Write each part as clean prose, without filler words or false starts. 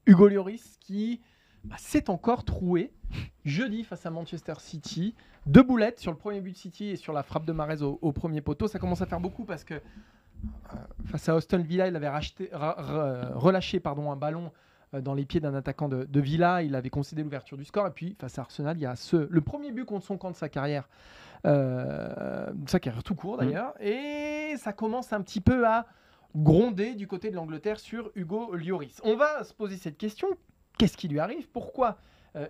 Hugo Lloris qui s'est encore troué jeudi face à Manchester City. 2 boulettes sur le premier but de City et sur la frappe de Mahrez au premier poteau. Ça commence à faire beaucoup parce que face à Aston Villa, il avait relâché un ballon dans les pieds d'un attaquant de Villa. Il avait concédé l'ouverture du score. Et puis face à Arsenal, il y a le premier but contre son camp de sa carrière. Sa carrière tout court d'ailleurs. Et ça commence un petit peu à gronder du côté de l'Angleterre sur Hugo Lloris. On va se poser cette question. Qu'est-ce qui lui arrive? Pourquoi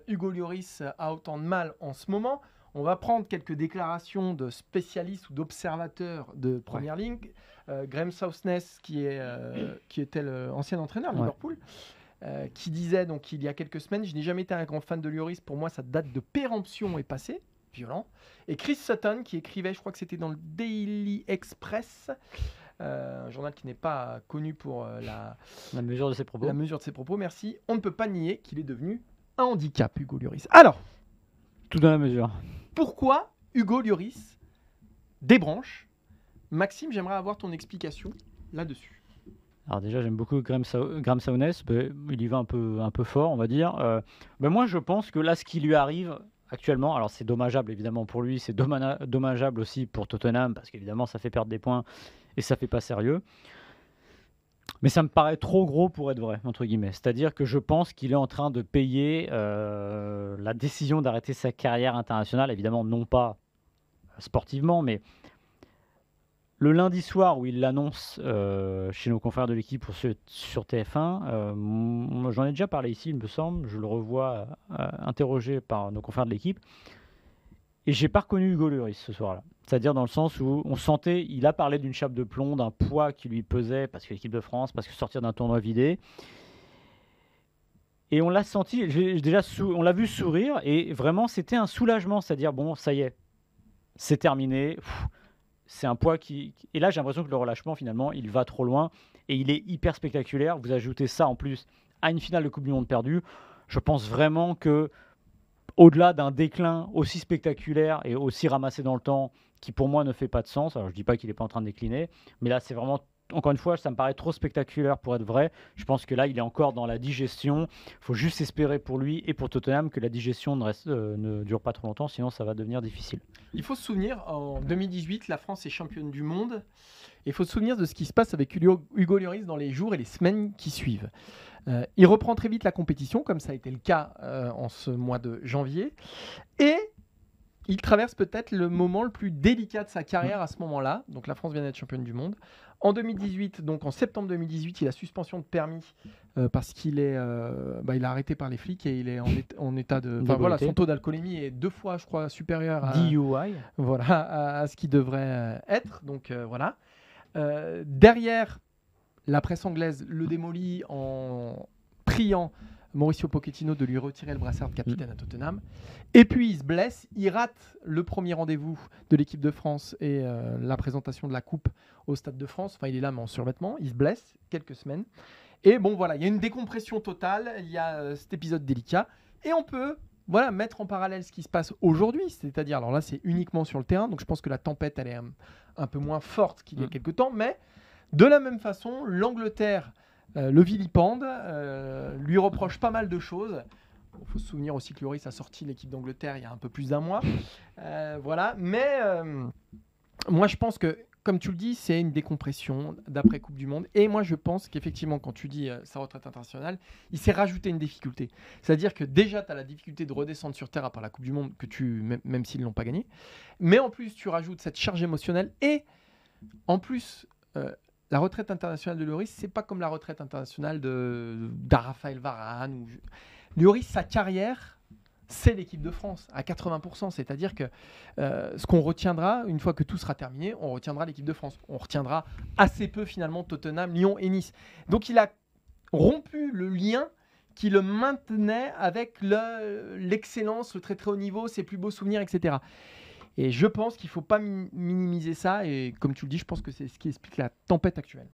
Hugo Lloris a autant de mal en ce moment? On va prendre quelques déclarations de spécialistes ou d'observateurs de première ligne. Graham Souness, qui était l'ancien entraîneur de Liverpool, qui disait donc il y a quelques semaines, je n'ai jamais été un grand fan de Lloris, pour moi sa date de péremption est passée, violent. Et Chris Sutton, qui écrivait, je crois que c'était dans le Daily Express, un journal qui n'est pas connu pour la mesure de ses propos. La mesure de ses propos, merci. On ne peut pas nier qu'il est devenu un handicap, Hugo Lloris. Alors, tout dans la mesure. Pourquoi Hugo Lloris débranche? Maxime, j'aimerais avoir ton explication là-dessus. Alors déjà, j'aime beaucoup Graham Souness. Il y va un peu fort, on va dire. Moi, je pense que là, ce qui lui arrive actuellement, alors c'est dommageable évidemment pour lui, c'est dommageable aussi pour Tottenham, parce qu'évidemment, ça fait perdre des points et ça fait pas sérieux. Mais ça me paraît trop gros pour être vrai, entre guillemets. C'est-à-dire que je pense qu'il est en train de payer la décision d'arrêter sa carrière internationale, évidemment non pas sportivement, mais le lundi soir où il l'annonce chez nos confrères de l'équipe sur TF1, moi, j'en ai déjà parlé ici, il me semble, je le revois interrogé par nos confrères de l'équipe, et j'ai pas reconnu Hugo Lloris ce soir-là. C'est-à-dire dans le sens où on sentait, il a parlé d'une chape de plomb, d'un poids qui lui pesait, parce que l'équipe de France, parce que sortir d'un tournoi vidé. Et on l'a senti, on l'a vu sourire, et vraiment c'était un soulagement, c'est-à-dire bon, ça y est, c'est terminé. C'est un poids qui... Et là, j'ai l'impression que le relâchement, finalement, il va trop loin, et il est hyper spectaculaire. Vous ajoutez ça, en plus, à une finale de Coupe du Monde perdue. Je pense vraiment que au-delà d'un déclin aussi spectaculaire et aussi ramassé dans le temps, qui pour moi ne fait pas de sens, alors je ne dis pas qu'il n'est pas en train de décliner, mais là c'est vraiment, encore une fois, ça me paraît trop spectaculaire pour être vrai. Je pense que là il est encore dans la digestion. Il faut juste espérer pour lui et pour Tottenham que la digestion ne dure pas trop longtemps, sinon ça va devenir difficile. Il faut se souvenir, en 2018, la France est championne du monde. Il faut se souvenir de ce qui se passe avec Hugo Lloris dans les jours et les semaines qui suivent. Il reprend très vite la compétition, comme ça a été le cas en ce mois de janvier. Et il traverse peut-être le moment le plus délicat de sa carrière à ce moment-là. Donc la France vient d'être championne du monde. En 2018, donc en septembre 2018, il a suspension de permis parce qu'il est, il est arrêté par les flics et il est en état de... Voilà, son taux d'alcoolémie est 2 fois, je crois, supérieur à, DUI. Voilà, à ce qui devrait être. Donc voilà. Derrière, la presse anglaise le démolit en priant Mauricio Pochettino de lui retirer le brassard de capitaine à Tottenham. Et puis il se blesse, il rate le premier rendez-vous de l'équipe de France et la présentation de la coupe au Stade de France. Enfin, il est là mais en survêtement, il se blesse quelques semaines. Et bon voilà, il y a une décompression totale, il y a cet épisode délicat. Et on peut mettre en parallèle ce qui se passe aujourd'hui, c'est-à-dire, alors là c'est uniquement sur le terrain, donc je pense que la tempête elle est un peu moins forte qu'il y a quelques temps, mais de la même façon, l'Angleterre le vilipende, lui reproche pas mal de choses. Il faut se souvenir aussi que Lloris a sorti l'équipe d'Angleterre il y a un peu plus d'un mois. Voilà. Mais moi, je pense que, comme tu le dis, c'est une décompression d'après Coupe du Monde. Et moi, je pense qu'effectivement, quand tu dis sa retraite internationale, il s'est rajouté une difficulté. C'est-à-dire que déjà, tu as la difficulté de redescendre sur terre après la Coupe du Monde, même s'ils ne l'ont pas gagnée. Mais en plus, tu rajoutes cette charge émotionnelle. Et en plus... la retraite internationale de Lloris, c'est pas comme la retraite internationale de Raphaël Varane. Lloris, sa carrière, c'est l'équipe de France à 80%. C'est-à-dire que ce qu'on retiendra, une fois que tout sera terminé, on retiendra l'équipe de France. On retiendra assez peu finalement Tottenham, Lyon et Nice. Donc il a rompu le lien qui le maintenait avec l'excellence, le très très haut niveau, ses plus beaux souvenirs, etc. Et je pense qu'il ne faut pas minimiser ça. Et comme tu le dis, je pense que c'est ce qui explique la tempête actuelle.